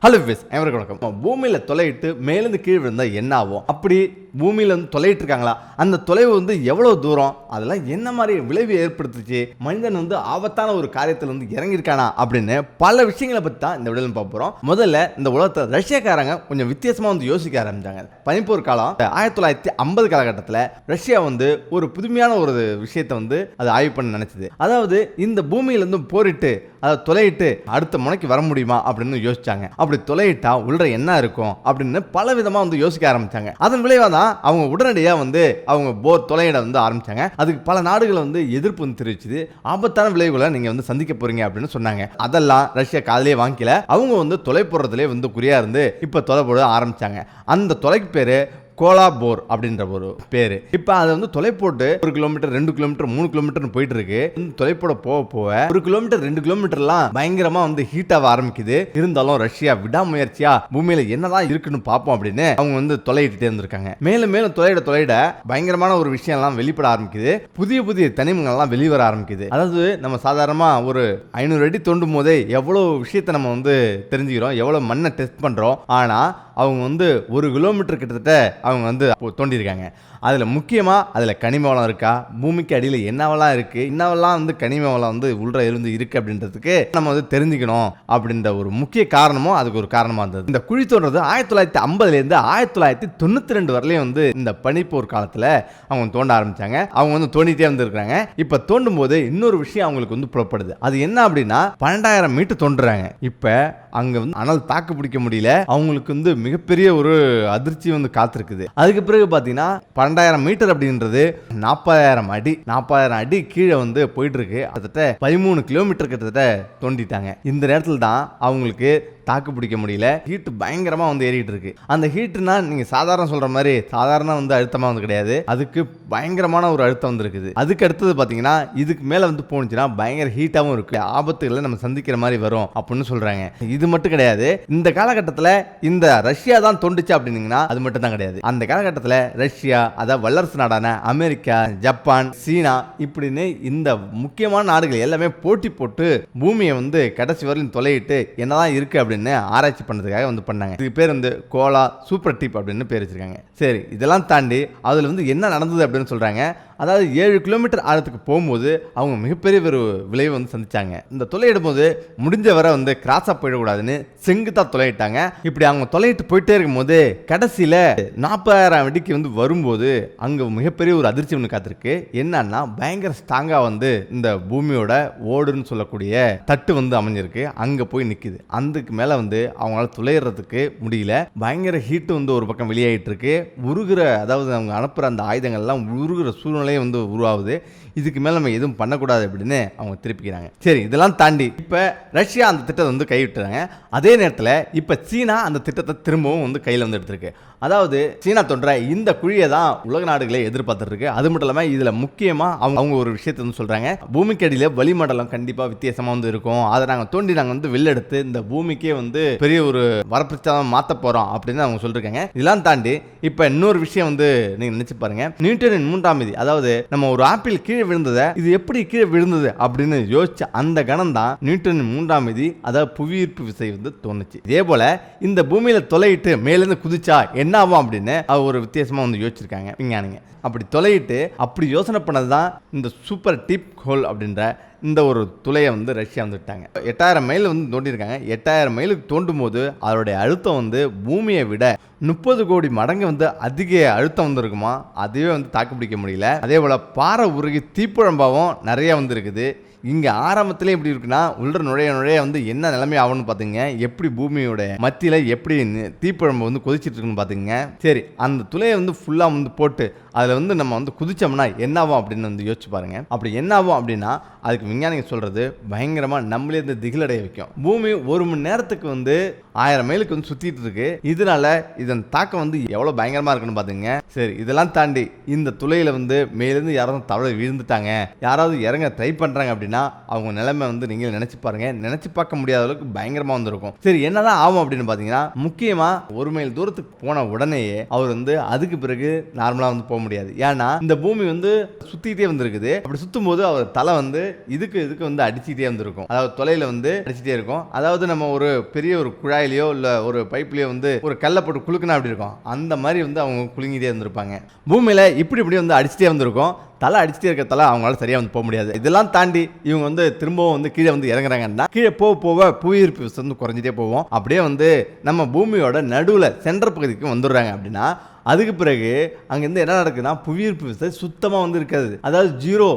Hello விஸ் அனைவருக்கும் வணக்கம். பூமியில் தொலையிட்டு மேலேருந்து கீழே விழுந்தால் என்ன ஆகும்? அப்படி பூமியில் வந்து தொலையிட்டு இருக்காங்களா? அந்த தொலைவு வந்து எவ்வளோ தூரம், அதெல்லாம் என்ன மாதிரி விளைவு ஏற்படுத்துச்சு, மனிதன் வந்து ஆபத்தான ஒரு காரியத்தில் வந்து இறங்கியிருக்கானா அப்படின்னு பல விஷயங்களை பற்றி தான் இந்த வீடியோவில் பார்க்க போகிறோம். முதல்ல இந்த உலகத்தை ரஷ்யாக்காரங்க கொஞ்சம் வித்தியாசமாக வந்து யோசிக்க ஆரம்பிச்சாங்க. பனிப்போர் காலம் 1950 காலகட்டத்தில் ரஷ்யா வந்து ஒரு புதுமையான ஒரு விஷயத்தை வந்து அது ஆய்வு பண்ண நினைச்சது. அதாவது இந்த பூமியிலேருந்து போரிட்டு அதை தொலையிட்டு அடுத்த முனைக்கு வர முடியுமா அப்படின்னு யோசிச்சாங்க. அப்படி தொலையிட்டா உள்ள என்ன இருக்கும் அப்படின்னு பல விதமா வந்து யோசிக்க ஆரம்பிச்சாங்க. அதன் விளைவாக தான் அவங்க உடனடியாக வந்து அவங்க போர் தொலையிட வந்து ஆரம்பிச்சாங்க. அதுக்கு பல நாடுகள் வந்து எதிர்ப்பு வந்து தெரிவிச்சது. ஆபத்தான விளைவுகளை நீங்க வந்து சந்திக்க போறீங்க அப்படின்னு சொன்னாங்க. அதெல்லாம் ரஷ்யா காதலே வாங்கிக்கல. அவங்க வந்து தொலை போடுறதுலேயே வந்து குறியா இருந்து இப்ப தொலை போட ஆரம்பிச்சாங்க. அந்த தொலைக்கு பேரு கோலா போர் அப்படின்ற ஒரு பேரு. இப்ப அதை வந்து தொலை போட்டு 1 கிலோமீட்டர் 2 கிலோமீட்டர் 3 கிலோமீட்டர் போயிட்டு இருக்கு. தொலைப்போட போக போக 1 கிலோமீட்டர் 2 கிலோமீட்டர்லாம் பயங்கரமா வந்து ஹீட் ஆக ஆரம்பிக்குது. இருந்தாலும் ரஷ்யா விடாமுயற்சியா பூமியில என்னதான் இருக்குன்னு பார்ப்போம் அப்படின்னு அவங்க வந்து தொலையிட்டே இருந்திருக்காங்க. மேலும் மேலும் தொலையிட பயங்கரமான ஒரு விஷயம் எல்லாம் வெளிப்பட ஆரம்பிக்குது. புதிய புதிய தனிமங்கள் எல்லாம் வெளிவர ஆரம்பிக்குது. அதாவது நம்ம சாதாரணமா ஒரு 500 அடி தோண்டும் போதே எவ்வளவு விஷயத்தை நம்ம வந்து தெரிஞ்சுக்கிறோம், எவ்வளவு மண்ணை டெஸ்ட் பண்றோம். ஆனா அவங்க வந்து 1 கிலோமீட்டர் கிட்டத்தட்ட அவங்க வந்து தோண்டியிருக்காங்க. அதில் முக்கியமாக அதில் கனிம வளம் இருக்கா, பூமிக்கு அடியில் என்னவெல்லாம் இருக்குது, என்னவெல்லாம் வந்து கனிம வளம் வந்து உள்ள இருந்து இருக்குது அப்படின்றதுக்கு நம்ம வந்து தெரிஞ்சுக்கணும் அப்படின்ற ஒரு முக்கிய காரணமும் அதுக்கு ஒரு காரணமாக இருந்தது. இந்த குழி தோன்றது 1950லேருந்து 1992 வரலையும் வந்து இந்த பனிப்போர் காலத்தில் அவங்க தோண்ட ஆரம்பித்தாங்க. அவங்க வந்து தோண்டிகிட்டே வந்துருக்காங்க. இப்போ தோண்டும் போது இன்னொரு விஷயம் அவங்களுக்கு வந்து புறப்படுது. அது என்ன அப்படின்னா 12,000 மீட்டர் தோன்றுறாங்க. இப்போ அங்கே வந்து அனல் தாக்கு பிடிக்க முடியல. அவங்களுக்கு வந்து மிகப்பெரிய ஒரு அதிர்ச்சி வந்து காத்திருக்குது. அதுக்கு பிறகு பார்த்தீங்கன்னா 12,000 மீட்டர் அப்படின்றது 40,000 அடி கீழே வந்து போயிட்டு இருக்கு. கிட்டத்தட்ட 13 கிலோமீட்டர் கிட்டத்தட்ட தோண்டிட்டாங்க. இந்த நேரத்தில் தான் அவங்களுக்கு தாக்கு பிடிக்க முடியல. ஹீட் பயங்கரமா வந்து ஏறிட்டு இருக்கு. அந்த ஹீட்னா நீங்க சாதாரண சொல்ற மாதிரி சாதாரண வந்து அழுத்தமா வந்து கிடையாது. அதுக்கு பயங்கரமான ஒரு அழுத்தம் வந்து இருக்குது. அதுக்கு அடுத்தது பாத்தீங்கன்னா இதுக்கு மேல வந்து போனுச்சுன்னா பயங்கர ஹீட்டாவும் இருக்கு. ஆபத்துகளை நம்ம சந்திக்கிற மாதிரி வரும் அப்படின்னு சொல்றாங்க. இது மட்டும் கிடையாது. இந்த காலகட்டத்தில் இந்த ரஷ்யா தான் தோண்டுச்சு அப்படின்னீங்கன்னா அது மட்டும் தான் கிடையாது. அந்த காலகட்டத்தில் ரஷ்யா, அதாவது வல்லரசு நாடான அமெரிக்கா, ஜப்பான், சீனா இப்படின்னு இந்த முக்கியமான நாடுகள் எல்லாமே போட்டி போட்டு பூமியை வந்து கடைசி வரையும் தொலையிட்டு என்னதான் இருக்கு அப்படின்னு ஆராய்ச்சி பண்ணதுக்காக வந்து பண்ணாங்க. இதுக்கு பேர் வந்து கோலா சூப்பர் டீப் அப்படின்னு பேர் வச்சிருக்காங்க. சரி, இதெல்லாம் தாண்டி அதுல வந்து என்ன நடந்தது அப்படின்னு சொல்றாங்க. அதாவது 7 கிலோமீட்டர் ஆழத்துக்கு போகும்போது அவங்க மிகப்பெரிய ஒரு விளைவு வந்து சந்திச்சாங்க. இந்த தொலையிடும் போது முடிஞ்ச வரை வந்து கிராஸா போயிடக்கூடாதுன்னு செங்குத்தா தொலையிட்டாங்க. இப்படி அவங்க தொலையிட்டு போயிட்டே இருக்கும் போது கடைசியில 40,000 அடிக்கு வந்து வரும்போது அங்க மிகப்பெரிய ஒரு அதிர்ச்சி ஒன்று காத்திருக்கு. என்னன்னா பயங்கர ஸ்ட்ராங்கா வந்து இந்த பூமியோட ஓடுன்னு சொல்லக்கூடிய தட்டு வந்து அமைஞ்சிருக்கு. அங்க போய் நிக்குது. அதுக்கு மேல வந்து அவங்களால துளையிறதுக்கு முடியல. பயங்கர ஹீட் வந்து ஒரு பக்கம் வெளியாயிட்டு இருக்கு. உருகுற, அதாவது அவங்க அனுப்புற அந்த ஆயுதங்கள் எல்லாம் உருகுற சூழ்நிலை வந்து உருவாகுது. இதுக்கு மேல நம்ம எதுவும் பண்ணக்கூடாது அப்படின்னு அவங்க திருப்பிக்கிறாங்க. சரி, இதெல்லாம் தாண்டி இப்ப ரஷ்யா அந்த திட்டத்தை வந்து கைவிட்டுறாங்க. அதே நேரத்தில் இப்ப சீனா அந்த திட்டத்தை திரும்பவும் வந்து கையில் வந்து எடுத்திருக்கு. அதாவது சீனா தோன்ற இந்த குழியை தான் உலக நாடுகளே எதிர்பார்த்துட்டு இருக்கு. அது மட்டும் இல்லாமல் இதுல முக்கியமா அவங்க ஒரு விஷயத்தை வந்து சொல்றாங்க. பூமிக்கு அடியில் வளிமண்டலம் கண்டிப்பா வித்தியாசமா வந்து இருக்கும். அதை நாங்கள் தோண்டி நாங்கள் வந்து வெளியெடுத்து இந்த பூமிக்கே வந்து பெரிய ஒரு வரப்பிரச்சாரம் மாற்ற போறோம் அப்படின்னு அவங்க சொல்லிருக்காங்க. இதெல்லாம் தாண்டி இப்ப இன்னொரு விஷயம் வந்து நீங்க நினைச்சு பாருங்க. நியூட்டனின் 3ஆம் விதி, அதாவது நம்ம ஒரு ஆப்பிள் கீழே விழுந்ததை இது எப்படி கீழே விழுந்தது அப்படின்னு யோசிச்ச அந்த கணம் தான் நியூட்டனின் 3ஆம் விதி, அதாவது புவியீர்ப்பு விசை வந்து தோணுச்சு. இதே போல இந்த பூமியில தொலையிட்டு மேலிருந்து குதிச்சா என்ன ஆகும் அப்படின்னு ஒரு வித்தியாசமா வந்து யோசிச்சிருக்காங்க விஞ்ஞானிங்க. அப்படி தொலையிட்டு அப்படி யோசனை பண்ணதுதான் இந்த சூப்பர் டீப் ஹோல் அப்படின்ற இந்த ஒரு துளையை வந்து ரஷ்யா வந்துட்டாங்க. 8,000 மைல் வந்து தோண்டியிருக்காங்க. 8,000 மைலுக்கு தோண்டும் போது அதோடைய அழுத்தம் வந்து பூமியை விட 30 கோடி மடங்கு வந்து அதிக அழுத்தம் வந்து இருக்குமா. அதுவே வந்து தாக்கு பிடிக்க முடியல. அதே போல பாறை உருகி தீப்புழம்பாவும் நிறைய வந்து இருக்குது. இங்க ஆரம்பத்திலே எப்படி இருக்குன்னா உள்ள நுழைய வந்து என்ன நிலைமை ஆகும்னு பாத்துங்க. எப்படி பூமியோட மத்தியில எப்படி தீப்புழம்பு வந்து கொதிச்சிட்டு இருக்குன்னு பாத்துங்க. சரி, அந்த துளையை வந்து ஃபுல்லா வந்து போட்டு அதுல வந்து நம்ம வந்து குதிச்சோம்னா என்ன ஆகும் அப்படின்னு வந்து யோசிச்சு பாருங்க. அப்படி என்ன ஆகும் அப்படின்னா அதுக்கு விஞ்ஞானிங்க சொல்றது பயங்கரமா நம்மளே இந்த திகிலடைய வைக்கும். பூமி 1 மணி நேரத்துக்கு வந்து 1000 மைலுக்கு வந்து சுத்திட்டு இருக்கு. இதனால இதன் தாக்கம் வந்து எவ்வளவு பயங்கரமா இருக்குன்னு பாத்துங்க. சரி, இதெல்லாம் தாண்டி இந்த துளையில வந்து மேலிருந்து யாராவது தவளை விழுந்துட்டாங்க, யாராவது இறங்க ட்ரை பண்றாங்க அப்படின்னா அப்படின்னா அவங்க நிலைமை வந்து நீங்கள் நினைச்சு பாருங்க. நினைச்சு பார்க்க முடியாத அளவுக்கு பயங்கரமா வந்திருக்கும். சரி, என்னதான் ஆகும் அப்படின்னு பாத்தீங்கன்னா, முக்கியமா 1 மைல் தூரத்துக்கு போன உடனேயே அவர் வந்து அதுக்கு பிறகு நார்மலா வந்து போக முடியாது. ஏன்னா இந்த பூமி வந்து சுத்திட்டே வந்திருக்குது. அப்படி சுத்தும் போது அவர் தலை வந்து இதுக்கு வந்து அடிச்சுட்டே வந்திருக்கும். அதாவது தொலைல வந்து அடிச்சுட்டே இருக்கும். அதாவது நம்ம ஒரு பெரிய ஒரு குழாயிலையோ இல்ல ஒரு பைப்லயோ வந்து ஒரு கல்லை போட்டு குலுக்குனா அப்படி இருக்கும். அந்த மாதிரி வந்து அவங்க குலுங்கிட்டே இருந்திருப்பாங்க. பூமியில இப்படி வந்து அடிச்சுட்டே வந்திருக்கும். தலை அடிச்சுட்டே இருக்கிறதால அவங்களால சரியா வந்து போக முடியாது. இதெல்லாம் தாண்டி இவங்க வந்து திரும்பவும் வந்து கீழே வந்து இறங்குறாங்கன்னா, கீழே போக புவியீர்ப்பு விசை வந்து குறைஞ்சிட்டே போவோம். அப்படியே வந்து நம்ம பூமியோட நடுவில் சென்டர் பகுதிக்கு வந்துடுறாங்க. அப்படின்னா அதுக்கு பிறகு அங்கேருந்து என்ன நடக்குதுன்னா, புவியீர்ப்பு விசை சுத்தமாக வந்து இருக்காது. அதாவது 0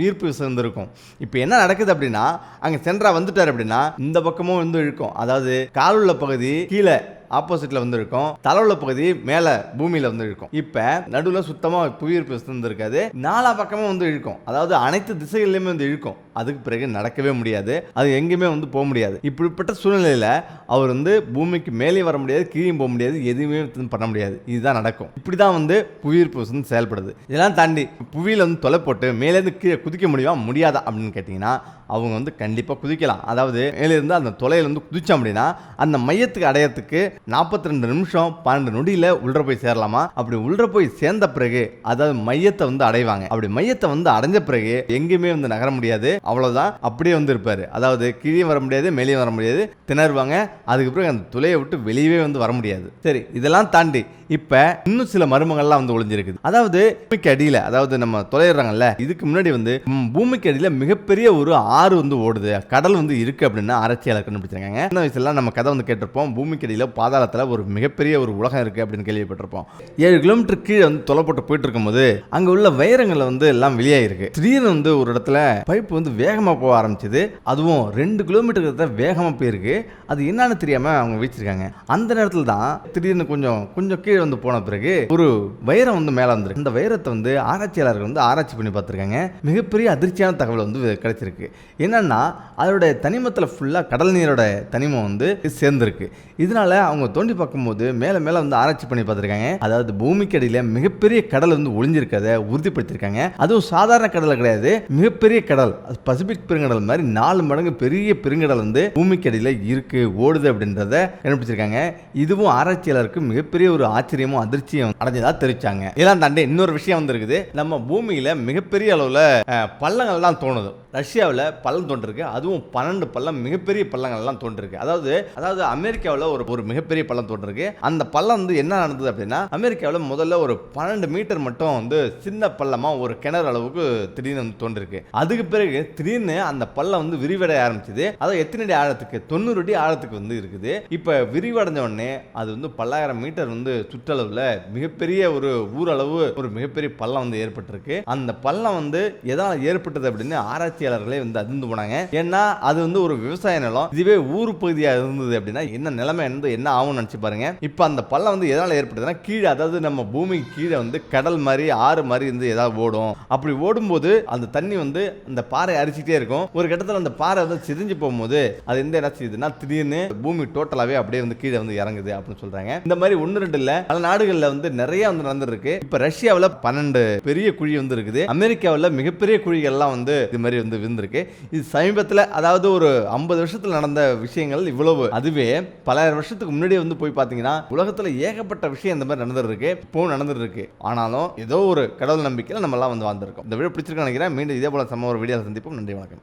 ஈர்ப்பு விசை வந்து இருக்கும். இப்போ என்ன நடக்குது அப்படின்னா, அங்கே சென்டரா வந்துட்டார் அப்படின்னா இந்த பக்கமும் வந்து இழுக்கும். அதாவது கால் உள்ள பகுதி கீழே ஆப்போசிட்ல வந்து இருக்கும், தலை உள்ள பகுதி மேலே பூமியில் வந்து இருக்கும். இப்போ நடுவில் சுத்தமாக புவியீர்ப்பு விசை வந்து இருக்காது. நாலா பக்கமும் வந்து இழுக்கும். அதாவது அனைத்து திசைகளிலுமே வந்து இழுக்கும். அதுக்கு பிறகு நடக்கவே முடியாது. அது எங்கேயுமே வந்து போக முடியாது. இப்படிப்பட்ட சூழ்நிலையில் அவர் வந்து பூமிக்கு மேலே வர முடியாது, கீழே போக முடியாது, எதுவுமே பண்ண முடியாது. இதுதான் நடக்கும். இப்படி தான் வந்து புவியீர்ப்பு விசை செயல்படுது. இதெல்லாம் தாண்டி புவியில் வந்து தொலை போட்டு மேலேருந்து கீழே குதிக்க முடியாதா அப்படின்னு கேட்டிங்கன்னா, அவங்க வந்து கண்டிப்பாக குதிக்கலாம். அதாவது மேலேருந்து அந்த தொலையிலேருந்து குதிச்சோம் அப்படின்னா அந்த மையத்துக்கு அடையறதுக்கு 42 நிமிஷம் 12 நொடியில் உள்ள போய் சேரலாமா. அப்படி உள்ள போய் சேர்ந்த பிறகு அதாவது மையத்தை வந்து அடைவாங்க. அப்படி மையத்தை வந்து அடைஞ்ச பிறகு எங்கேயுமே வந்து நகர முடியாது. அவ்வளோதான், அப்படியே வந்து இருப்பார். அதாவது கீழே வர முடியாது, மேலேயும் வர முடியாது, திணறுவாங்க. அதுக்கு பிறகு அந்த துளையை விட்டு வெளியவே வந்து வர முடியாது. சரி, இதெல்லாம் தாண்டி இப்போ இன்னும் சில மர்மங்கள்லாம் வந்து ஒளிஞ்சிருக்குது. அதாவது பூமிக்கு அடியில், அதாவது நம்ம தொலைறாங்கல்ல, இதுக்கு முன்னாடி வந்து பூமிக்கு அடியில் மிகப்பெரிய ஒரு ஆறு வந்து ஓடுது, கடல் வந்து இருக்கு அப்படின்னு ஆராய்ச்சியாளர் கண்டுபிடிச்சிருக்காங்க. இந்த வயசுலாம் நம்ம கதை வந்து கேட்டிருப்போம். பூமிக்கு அடியில் பாதாளத்தில் ஒரு மிகப்பெரிய ஒரு உலகம் இருக்கு அப்படின்னு கேள்விப்பட்டிருப்போம். 7 கிலோமீட்டர் கீழே வந்து தொலை போட்டு போயிட்டு இருக்கும்போது அங்கே உள்ள வைரங்கள் வந்து எல்லாம் வெளியாயிருக்கு. திடீர்னு வந்து ஒரு இடத்துல பைப் வந்து வேகமாக போக ஆரம்பிச்சது. அதுவும் 2 கிலோமீட்டர் வேகமாக போயிருக்கு. அது என்னன்னு தெரியாம அவங்க வச்சிருக்காங்க. அந்த நேரத்தில் தான் திடீர்னு கொஞ்சம் கீழே வந்து போன பிறகு ஒரு வைரம் வந்து மேல வந்துருக்கு. இந்த வைரத்தை வந்து ஆராய்ச்சியாளர்கள் வந்து ஆராய்ச்சி பண்ணி பார்த்திருக்காங்க. மிகப்பெரிய அதிர்ச்சியான தகவல் வந்து கிடைச்சிருக்கு. என்னன்னா அதோட தனிமத்தில் ஃபுல்லா கடல் நீரோட தனிமம் வந்து சேர்ந்திருக்கு. இதனால அவங்க தோண்டி பார்க்கும்போது மேல வந்து ஆராய்ச்சி பண்ணி பார்த்திருக்காங்க. அதாவது பூமிக்கு அடியில மிகப்பெரிய கடல் வந்து ஒளிஞ்சிருக்கதை உறுதிப்படுத்திருக்காங்க. அதுவும் சாதாரண கடல் கிடையாது, மிகப்பெரிய கடல். பசிபிக் பெருங்கடல் மாதிரி 4 மடங்கு பெரிய பெருங்கடல் வந்து பூமிக்கு அடியில இருக்கு, ஓடுது அப்படின்றத கண்டுபிடிச்சிருக்காங்க. இதுவும் ஆராய்ச்சியாளருக்கு மிகப்பெரிய ஒரு ஆச்சரியமும் அதிர்ச்சியும் அடைஞ்சதா தெரிவிச்சாங்க. இதெல்லாம் தாண்டி இன்னொரு விஷயம் வந்து இருக்குது. நம்ம பூமியில மிகப்பெரிய அளவுல பள்ளங்கள் தான் தோணுது. ரஷ்யாவில் பள்ளம் தோன்றிருக்கு. அதுவும் 12 பள்ளம், மிகப்பெரிய பள்ளங்கள் எல்லாம் தோன்றிருக்கு. அதாவது அமெரிக்காவில் ஒரு மிகப்பெரிய பள்ளம் தோன்றிருக்கு. அந்த பள்ளம் வந்து என்ன நடந்தது அப்படின்னா, அமெரிக்காவில் முதல்ல ஒரு 12 மீட்டர் மட்டும் வந்து சின்ன பள்ளமா ஒரு கிணறு அளவுக்கு திடீர்னு வந்து தோன்றிருக்கு. அதுக்கு பிறகு திடீர்னு அந்த பள்ளம் வந்து விரிவடைய ஆரம்பிச்சது. அதாவது எத்தனை அடி ஆழத்துக்கு? 90 அடி ஆழத்துக்கு வந்து இருக்குது. இப்ப விரிவடைஞ்ச உடனே அது வந்து பல்லாயிரம் மீட்டர் வந்து சுற்றளவுல மிகப்பெரிய ஒரு ஊரளவு ஒரு மிகப்பெரிய பள்ளம் வந்து ஏற்பட்டிருக்கு. அந்த பள்ளம் வந்து எதால ஏற்பட்டது அப்படின்னு ஆராய்ச்சியாளர்களே வந்து அதிர்ந்து போனாங்க. ஏன்னா அது வந்து ஒரு விவசாய நிலம். இதுவே ஊர் பகுதியா இருந்தது அப்படின்னா என்ன நிலைமை என்ன ஆகும்னு நினைச்சு பாருங்க. இப்ப அந்த பள்ளம் வந்து எதால ஏற்பட்டதுன்னா கீழே, அதாவது நம்ம பூமிக்கு கீழே வந்து கடல் மாதிரி ஆறு மாதிரி இருந்து ஏதாவது ஓடும். அப்படி ஓடும்போது அந்த தண்ணி வந்து அந்த பாறை அரிச்சிட்டே இருக்கும். ஒரு கட்டத்தில் அந்த பாறை வந்து சிரிஞ்சு போகும்போது அது எந்த என்ன செய்யுதுன்னா திடீர்னு பூமி டோட்டலாவே அப்படியே வந்து கீழே வந்து இறங்குது அப்படின்னு சொல்றாங்க. இந்த மாதிரி 1-2 இல்ல, பல நாடுகள்ல வந்து நிறைய வந்து நடந்திருக்கு. இப்ப ரஷ்யாவில் 12 பெரிய குழி வந்து இருக்குது. அமெரிக்காவில் மிகப்பெரிய குழிகள்லாம் வந்து இது மாதிரி வந்து விழுந்திருக்கு. இது சமீபத்தில், அதாவது ஒரு 50 வருஷத்தில் நடந்த விஷயங்கள் இவ்வளவு. அதுவே பலாயிரம் வருஷத்துக்கு முன்னாடி வந்து போய் பார்த்தீங்கன்னா உலகத்தில் ஏகப்பட்ட விஷயம் இந்த மாதிரி நடந்துருக்கு, இப்போ நடந்துருக்கு. ஆனாலும் ஏதோ ஒரு கடவுள் நம்பிக்கையில் நம்ம எல்லாம் வந்து வாழ்ந்திருக்கோம். இந்த வீடியோ பிடிச்சிருக்கேன்னு நினைக்கிறேன். மீண்டும் இதே போல ஒரு வீடியோவில் சந்திப்போம். நன்றி, வணக்கம்.